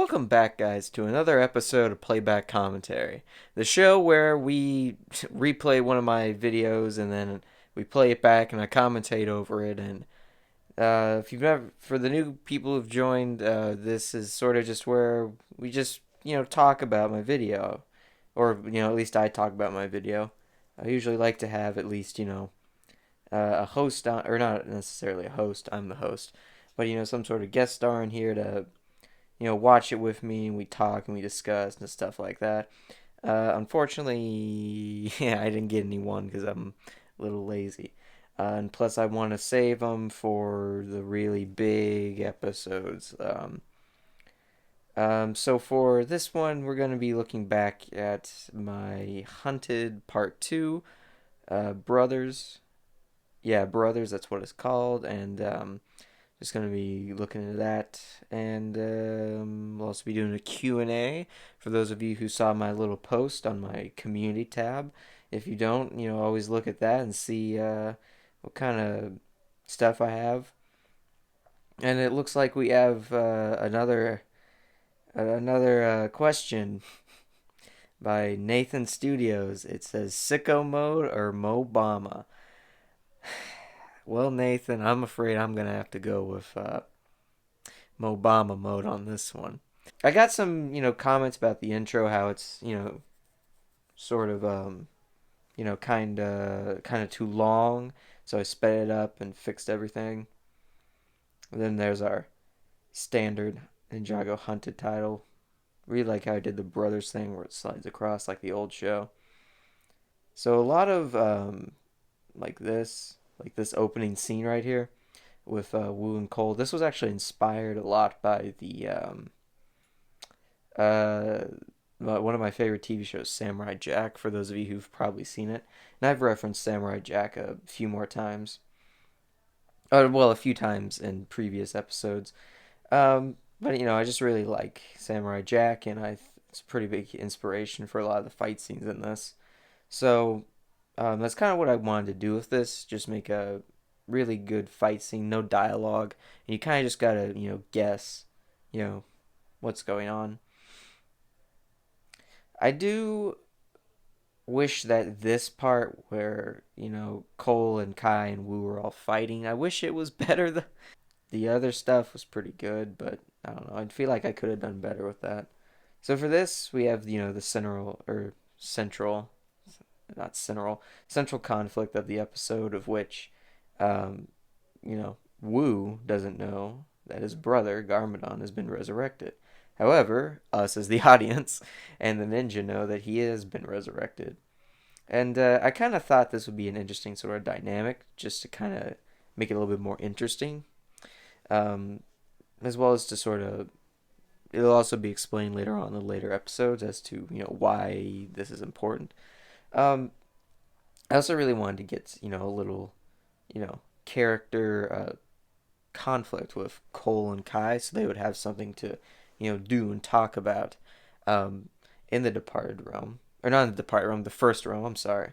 Welcome back, guys, to another episode of PlayBack Commentary, the show where we replay one of my videos and then we play it back and I commentate over it. And if you've never, for the new people who've joined, this is sort of just where we just talk about my video, or at least I talk about my video. I usually like to have at least a host on, or not necessarily a host. I'm the host, but some sort of guest star in here to watch it with me and we talk and we discuss and stuff like that. Unfortunately, yeah, I didn't get anyone because I'm a little lazy. And plus, I want to save them for the really big episodes. So for this one, we're going to be looking back at my Hunted Part 2, Brothers. Yeah, Brothers, that's what it's called. And just going to be looking into that, and we'll also be doing a Q&A for those of you who saw my little post on my community tab. If you don't, always look at that and see what kind of stuff I have. And it looks like we have another question by Nathan Studios. It says sicko mode or Mobama. Well, Nathan, I'm afraid I'm gonna have to go with Mobama mode on this one. I got some, comments about the intro, how it's, sort of, kind of too long. So I sped it up and fixed everything. And then there's our standard Ninjago Hunted title. Really like how I did the brothers thing where it slides across like the old show. So a lot of like this opening scene right here with Wu and Cole. This was actually inspired a lot by the uh, one of my favorite TV shows, Samurai Jack, for those of you who've probably seen it. And I've referenced Samurai Jack a few more times. Well, a few times in previous episodes. But, I just really like Samurai Jack, and it's a pretty big inspiration for a lot of the fight scenes in this. So, that's kind of what I wanted to do with this. Just make a really good fight scene, no dialogue. And you kind of just gotta, guess, you know, what's going on. I do wish that this part where, Cole and Kai and Wu were all fighting, I wish it was better. The other stuff was pretty good, but I don't know. I feel like I could have done better with that. So for this, we have, the central, not central conflict of the episode, of which, um, Wu doesn't know that his brother, Garmadon, has been resurrected. However, us as the audience and the ninja know that he has been resurrected. And I kind of thought this would be an interesting sort of dynamic, just to kind of make it a little bit more interesting, um, as well as to sort of. It'll also be explained later on in the later episodes as to why this is important. Um, I also really wanted to get a little character conflict with Cole and Kai, so they would have something to do and talk about um, in the Departed Realm, or not in the Departed Realm, the First Realm. I'm sorry.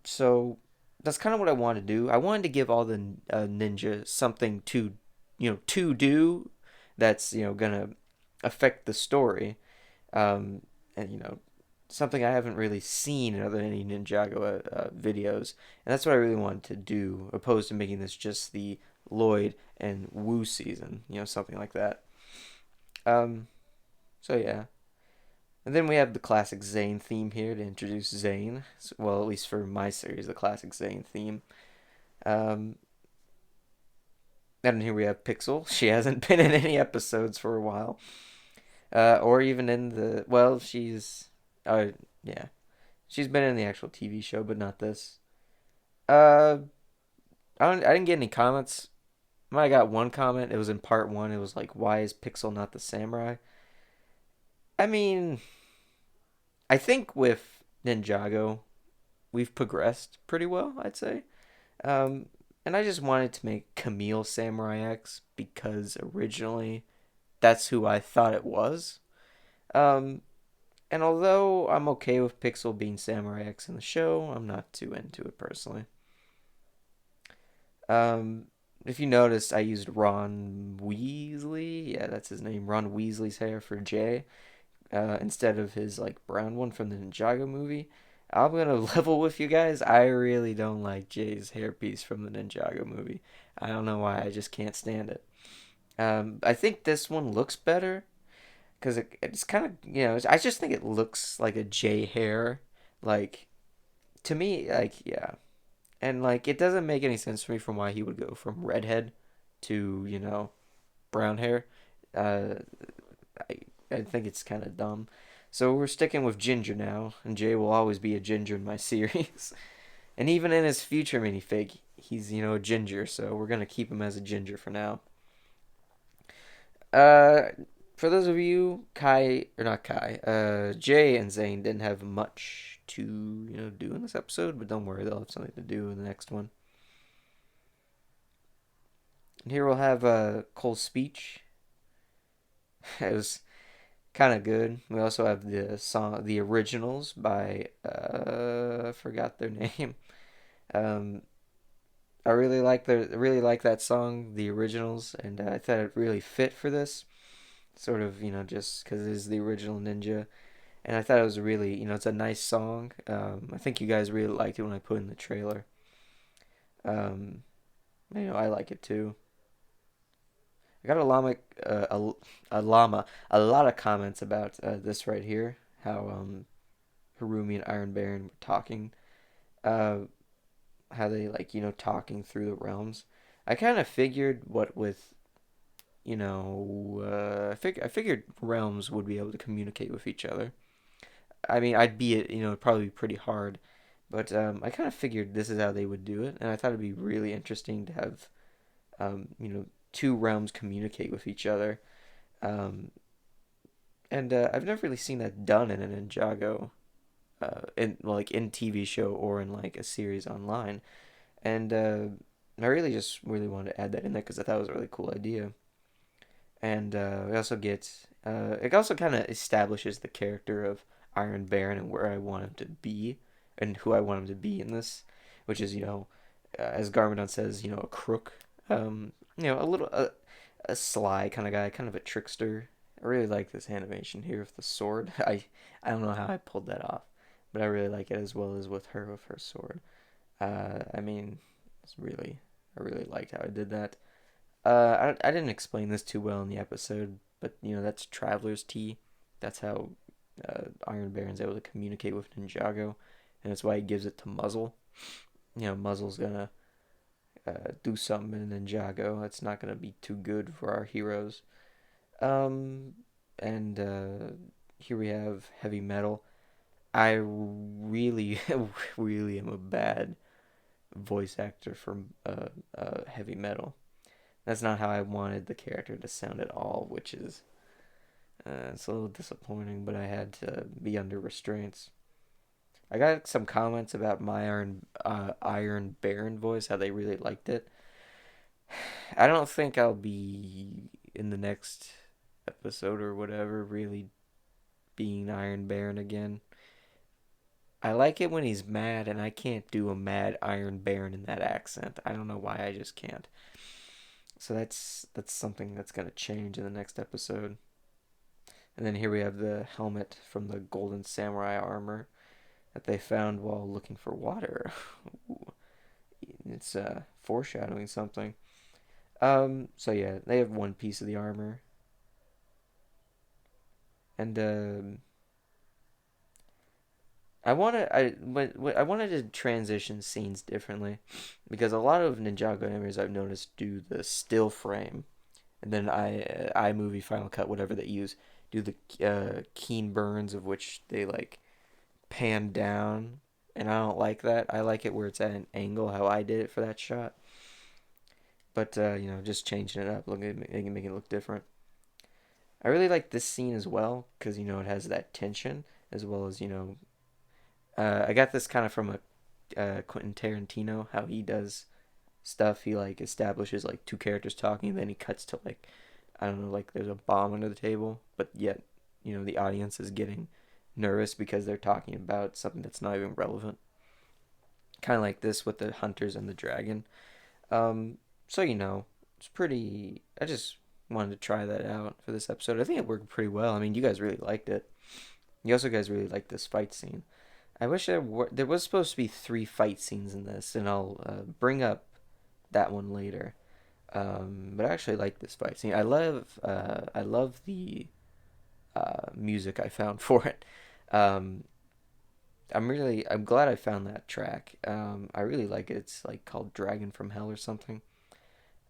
So that's kind of what I wanted to do. I wanted to give all the ninja something to do that's gonna affect the story, and something I haven't really seen in other any Ninjago videos, and that's what I really wanted to do, opposed to making this just the Lloyd and Wu season, something like that. Um, so yeah, and then we have the classic Zane theme here to introduce Zane. Well, at least for my series, the classic Zane theme. Um, and here we have Pixel. She hasn't been in any episodes for a while, or even in the she's, yeah, she's been in the actual TV show, but not this. Uh, I didn't get any comments. I might have got one comment. It was in part one. It was like, why is Pixel not the samurai? I mean, I think with Ninjago, we've progressed pretty well, I'd say. Um, and I just wanted to make Camille Samurai X because originally that's who I thought it was. Um, and although I'm okay with Pixel being Samurai X in the show, I'm not too into it personally. Um, if you noticed, I used Ron Weasley. Yeah, that's his name. Ron Weasley's hair for Jay, instead of his like brown one from the Ninjago movie. I'm gonna level with you guys. I really don't like Jay's hairpiece from the Ninjago movie. I don't know why. I just can't stand it. I think this one looks better because it's kind of I just think it looks like a Jay hair. Like to me, like yeah, and like it doesn't make any sense for me from why he would go from redhead to brown hair. Uh, I I think it's kind of dumb. So we're sticking with Ginger now, and Jay will always be a Ginger in my series. And even in his future minifig, he's a Ginger. So we're gonna keep him as a Ginger for now. Uh, for those of you, Kai or not Kai, Jay and Zane didn't have much to do in this episode, but don't worry, they'll have something to do in the next one. And here we'll have Cole's speech. It was kind of good. We also have the song, the originals by I forgot their name. Um, I really like that song, the originals, and I thought it really fit for this sort of just because it is the original Ninja, and I thought it was really it's a nice song. I think you guys really liked it when I put in the trailer. Um, I like it too. I got a lot of comments about this right here. How Harumi and Iron Baron were talking. Uh, how they like talking through the realms. I kind of figured what with I figured realms would be able to communicate with each other. I mean, I'd be it probably be pretty hard, but I kind of figured this is how they would do it, and I thought it'd be really interesting to have two realms communicate with each other. Um, and I've never really seen that done in a Ninjago, in TV show or in like a series online. And I really wanted to add that in there because I thought it was a really cool idea. And we also get it also kind of establishes the character of Iron Baron and where I want him to be and who I want him to be in this, which is as Garmadon says, a crook, a little a sly kind of guy, kind of a trickster. I really like this animation here with the sword. I don't know how I pulled that off, but I really like it as well as with her sword. I mean, it's really I really liked how I did that. I didn't explain this too well in the episode, but that's Traveler's Tea. That's how Iron Baron's able to communicate with Ninjago, and that's why he gives it to Muzzle. Muzzle's gonna do something in Ninjago. That's not gonna be too good for our heroes. Um, and here we have Heavy Metal. I really, really am a bad voice actor for Heavy Metal. That's not how I wanted the character to sound at all, which is it's a little disappointing, but I had to be under restraints. I got some comments about my Iron Baron voice, how they really liked it. I don't think I'll be in the next episode or whatever really being Iron Baron again. I like it when he's mad, and I can't do a mad Iron Baron in that accent. I don't know why, I just can't. So that's something that's gonna change in the next episode. And then here we have the helmet from the Golden Samurai armor that they found while looking for water. It's foreshadowing something. So yeah, they have one piece of the armor, and I wanted to transition scenes differently because a lot of Ninjago animes I've noticed do the still frame, and then iMovie Final Cut whatever they use do the keen burns of which they like pan down, and I don't like that. I like it where it's at an angle how I did it for that shot. But just changing it up, making it look different. I really like this scene as well because it has that tension as well as I got this kind of from a Quentin Tarantino how he does stuff. He like establishes like two characters talking, and then he cuts to like I don't know, like there's a bomb under the table, but yet the audience is getting nervous because they're talking about something that's not even relevant. Kind of like this with the hunters and the dragon. Um, So it's pretty. I just wanted to try that out for this episode. I think it worked pretty well. I mean, you guys really liked it. You also guys really liked this fight scene. I wish there was supposed to be three fight scenes in this, and I'll bring up that one later. But I actually like this fight scene. I love the music I found for it. Um, I'm glad I found that track. I really like it. It's like called Dragon from Hell or something,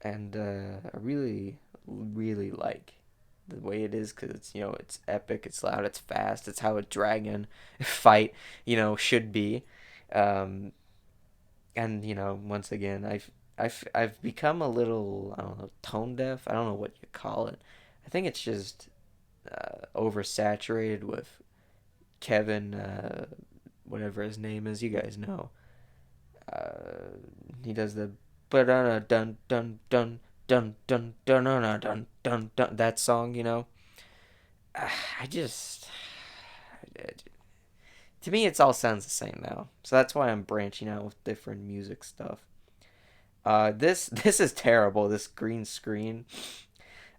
and I really like the way it is because it's epic, it's loud, it's fast. It's how a dragon fight should be. Um, and once again, I've become a little, I don't know, tone deaf. I don't know what you call it. I think it's just oversaturated with Kevin, whatever his name is. You guys know. He does the dun dun dun dun dun dun dun dun dun dun dun that song. I just to me it all sounds the same now. So that's why I'm branching out with different music stuff. This is terrible. This green screen.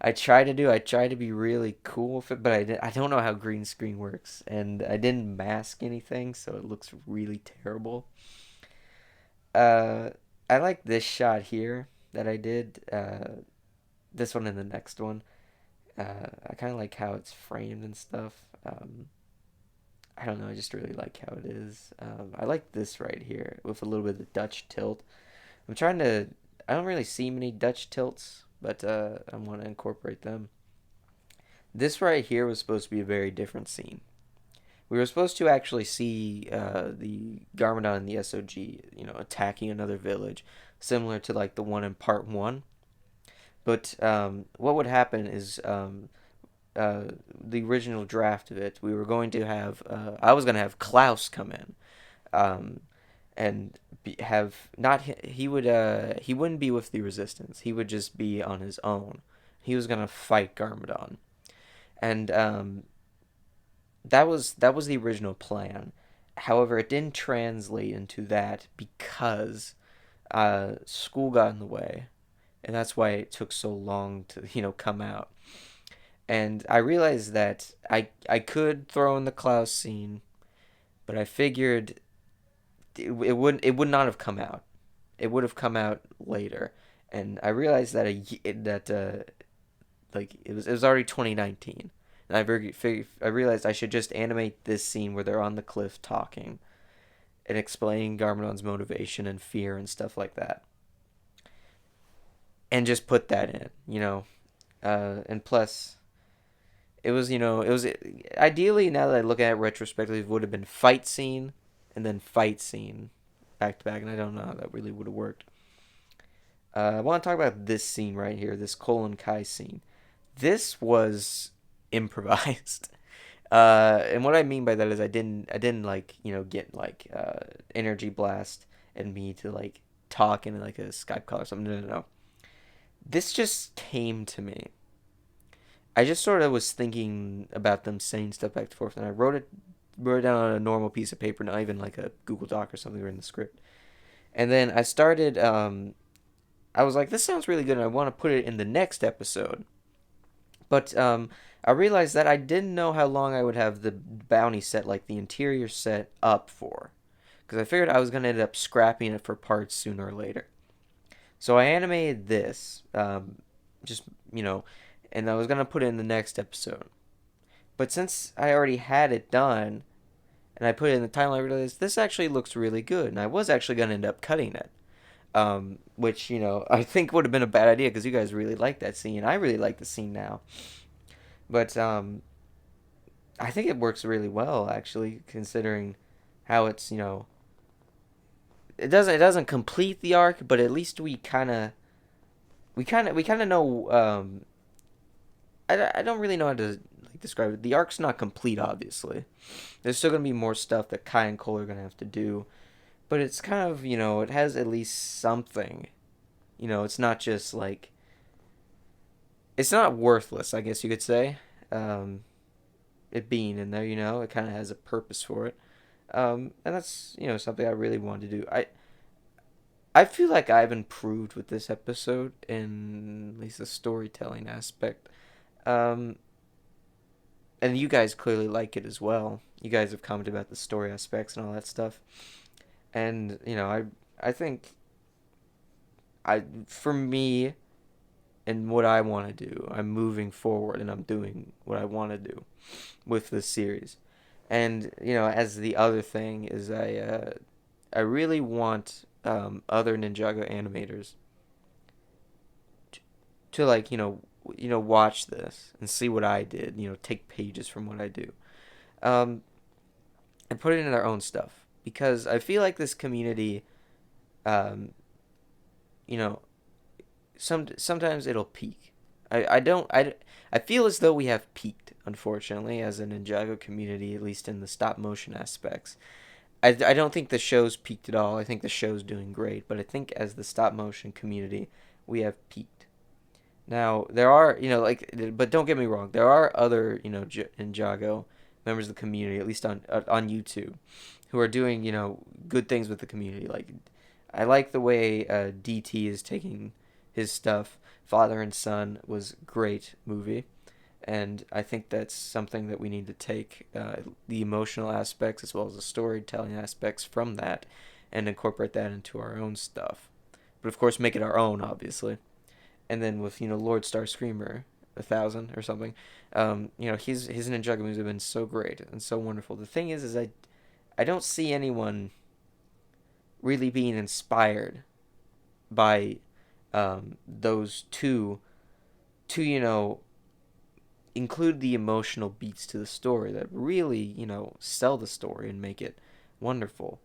I try to be really cool with it, but I don't know how green screen works, and I didn't mask anything, so it looks really terrible. Uh, I like this shot here that I did. This one and the next one. I kind of like how it's framed and stuff. I don't know. I just really like how it is. I like this right here with a little bit of Dutch tilt. I'm trying to. I don't really see many Dutch tilts, but I want to incorporate them. This right here was supposed to be a very different scene. We were supposed to actually see the Garmadon and the SOG, attacking another village, similar to like the one in part one. But what would happen is the original draft of it, we were going to have, I was going to have Klaus come in, um, and have not he wouldn't be with the Resistance. He would just be on his own. He was going to fight Garmadon, and that was the original plan. However, it didn't translate into that because school got in the way, and that's why it took so long to come out. And I realized that I could throw in the Klaus scene, but I figured it would not have come out. It would have come out later, and I realized that like it was already 2019, and I realized I should just animate this scene where they're on the cliff talking and explaining Garmadon's motivation and fear and stuff like that, and just put that in, and plus it was ideally, now that I look at it retrospectively, it would have been fight scene and then fight scene back to back, and I don't know how that really would have worked. I want to talk about this scene right here, this Cole and Kai scene. This was improvised. And what I mean by that is I didn't like get like energy blast and me to like talk in like a Skype call or something. No, no, no. This just came to me. I just sort of was thinking about them saying stuff back and forth, and I wrote it down on a normal piece of paper, not even like a Google Doc or something or in the script. And then I started. I was like, this sounds really good, and I want to put it in the next episode. But I realized that I didn't know how long I would have the bounty set, like the interior set, up for, because I figured I was gonna end up scrapping it for parts sooner or later. So I animated this, just and I was gonna put it in the next episode. But since I already had it done and I put it in the title, I realized this actually looks really good, and I was actually gonna end up cutting it. Which I think would have been a bad idea because you guys really like that scene. I really like the scene now, but I think it works really well actually, considering how it's it doesn't complete the arc, but at least we kind of know. I don't really know how to like describe it. The arc's not complete, obviously. There's still gonna be more stuff that Kai and Cole are gonna have to do, but it's kind of it has at least something. It's not just like it's not worthless, I guess you could say. Um, it being in there, it kind of has a purpose for it, and that's something I really wanted to do. I feel like I've improved with this episode in at least the storytelling aspect. Um, and you guys clearly like it as well. You guys have commented about the story aspects and all that stuff. And I think for me and what I want to do, I'm moving forward and I'm doing what I want to do with this series. And as the other thing is, I really want other Ninjago animators to like watch this and see what I did. Take pages from what I do, um, and put it in their own stuff because I feel like this community, um, you know, sometimes it'll peak. I don't I feel as though we have peaked, unfortunately, as a Ninjago community, at least in the stop motion aspects. I don't think the show's peaked at all. I think the show's doing great, but I think as the stop motion community, we have peaked. Now there are but don't get me wrong, there are other Ninjago members of the community, at least on YouTube, who are doing good things with the community. Like I like the way DT is taking his stuff. Father and Son was great movie, and I think that's something that we need to take the emotional aspects as well as the storytelling aspects from that, and incorporate that into our own stuff. But of course, make it our own, obviously. And then with Lord Star Screamer 1,000 or something, his Ninjago moves have been so great and so wonderful. The thing is I don't see anyone really being inspired by those two to include the emotional beats to the story that really sell the story and make it wonderful.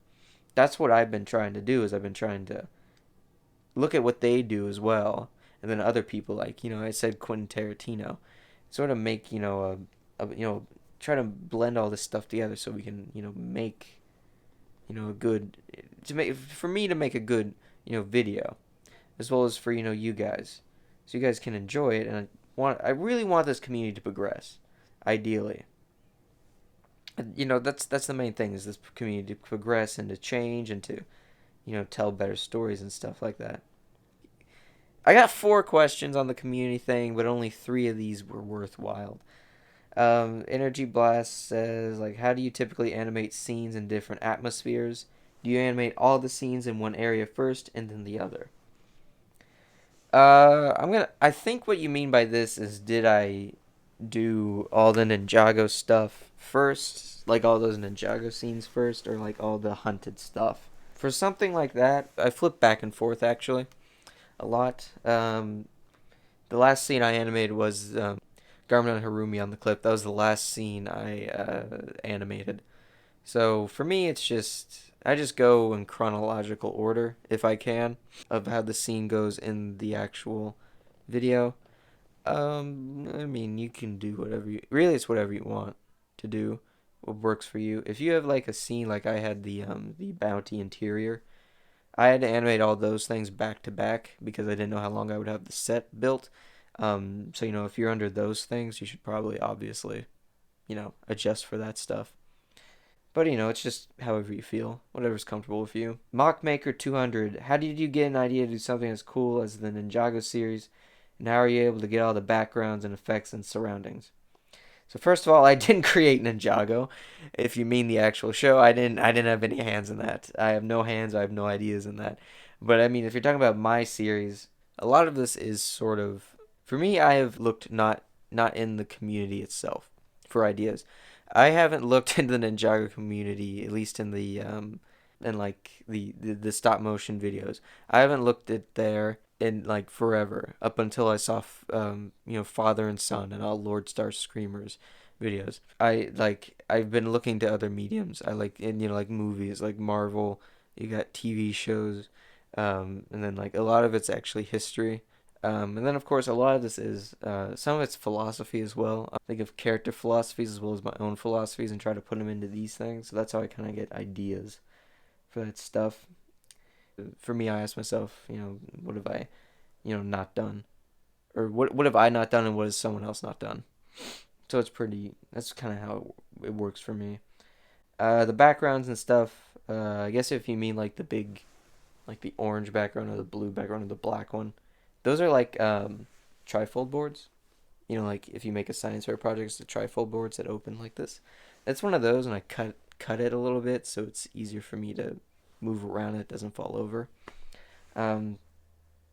That's what I've been trying to do. Is I've been trying to look at what they do as well, and then other people like I said Quentin Tarantino, sort of make try to blend all this stuff together so we can make a good to make for me to make a good video, as well as for you guys, so you guys can enjoy it. And I really want this community to progress, ideally. And, that's the main thing, is this community to progress and to change and to tell better stories and stuff like that. I got 4 questions on the community thing, but only 3 of these were worthwhile. Energy Blast says, like, how do you typically animate scenes in different atmospheres? Do you animate all the scenes in one area first and then the other? I think what you mean by this is, did I do all the Ninjago stuff first? Like all those Ninjago scenes first, or like all the hunted stuff? For something like that, I flip back and forth actually a lot. The last scene I animated was Garmin and Harumi on the clip. That was the last scene I animated. So for me, it's just I just go in chronological order if I can of how the scene goes in the actual video. I mean, you can do whatever you really. It's whatever you want to do. What works for you. If you have like a scene like I had the bounty interior, I had to animate all those things back to back because I didn't know how long I would have the set built. So if you're under those things, you should probably obviously adjust for that stuff. But it's just however you feel, whatever's comfortable with you. Mockmaker 200, how did you get an idea to do something as cool as the Ninjago series, and how are you able to get all the backgrounds and effects and surroundings? So first of all, I didn't create Ninjago. If you mean the actual show, I didn't have any hands in that. I have no hands. I have no ideas in that. But I mean, if you're talking about my series, a lot of this is sort of for me. I have looked not in the community itself for ideas. I haven't looked into the Ninjago community, at least in like the stop motion videos. I haven't looked at there in like forever, up until I saw Father and Son and all Lord Star Screamers videos. I've been looking to other mediums. I like in like movies like Marvel. You got TV shows, and then like a lot of it's actually history. And then, of course, a lot of this is some of it's philosophy as well. I think of character philosophies as well as my own philosophies and try to put them into these things. So that's how I kind of get ideas for that stuff. For me, I ask myself, what have I, not done? Or what have I not done and what has someone else not done? So that's kind of how it works for me. The backgrounds and stuff, I guess if you mean like the big like the orange background or the blue background or the black one. Those are like trifold boards. You know, like if you make a science fair project, it's the trifold boards that open like this. It's one of those, and I cut it a little bit so it's easier for me to move around. It doesn't fall over. Um,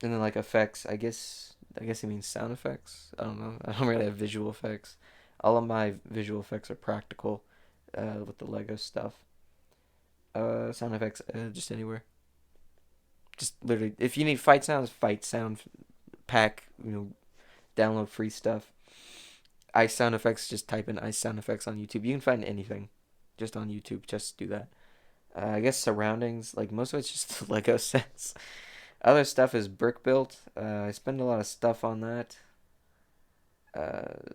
and then like effects, I guess it means sound effects. I don't know. I don't really have visual effects. All of my visual effects are practical, with the Lego stuff. Sound effects, just anywhere. Just literally, if you need fight sounds, fight sound pack. Download free stuff. Ice sound effects. Just type in ice sound effects on YouTube. You can find anything, just on YouTube. Just do that. I guess surroundings, like most of it's just Lego sets. Other stuff is brick built. I spend a lot of stuff on that.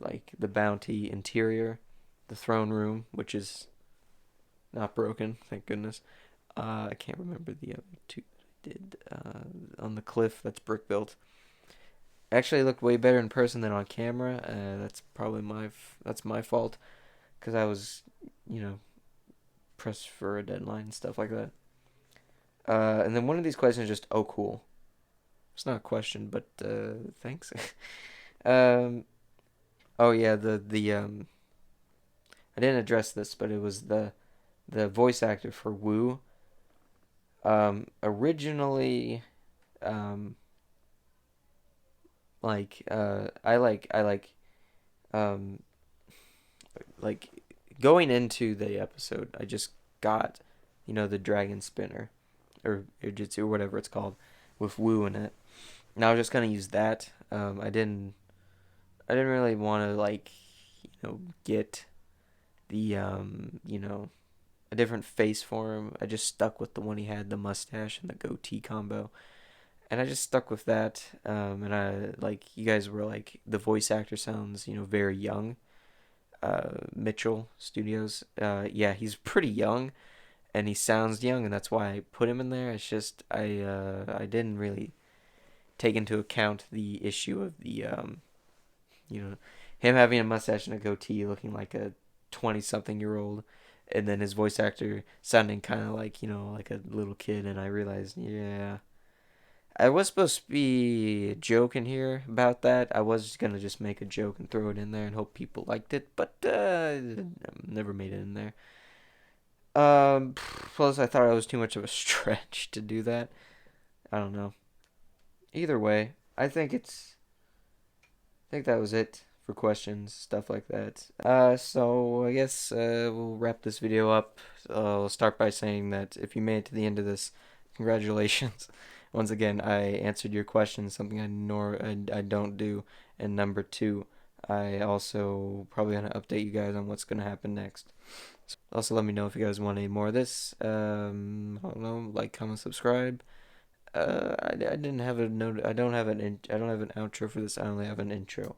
Like the bounty interior, the throne room, which is not broken, thank goodness. I can't remember the other two that I did. On the cliff, that's brick built. Actually, it looked way better in person than on camera. That's probably that's my fault, because I was, you know, pressed for a deadline and stuff like that. And then one of these questions is just, oh cool. It's not a question, but thanks. um, oh yeah, the I didn't address this, but it was the voice actor for Wu. Originally, um, um, like going into the episode, I just got, the dragon spinner or jitsu or whatever it's called with Wu in it. And I was just gonna use that. I didn't really want to get the a different face for him. I just stuck with the one he had, the mustache and the goatee combo, and I just stuck with that. And I like you guys were like the voice actor sounds very young. Mitchell Studios. Yeah, he's pretty young, and he sounds young, and that's why I put him in there. It's just I didn't really take into account the issue of the you know him having a mustache and a goatee, looking like a 20-something-year-old, and then his voice actor sounding kind of like like a little kid. And I realized, yeah, I was supposed to be joking here about that. I was gonna just make a joke and throw it in there and hope people liked it, but never made it in there. Plus I thought it was too much of a stretch to do that. I don't know. Either way, I think that was it for questions, stuff like that. So I guess we'll wrap this video up. I'll start by saying that if you made it to the end of this, congratulations. Once again, I answered your question, something I don't do. And number two, I also probably gonna update you guys on what's gonna happen next. Also, let me know if you guys want any more of this. I don't know, like, comment, subscribe. I didn't have a note. I don't have an outro for this. I only have an intro.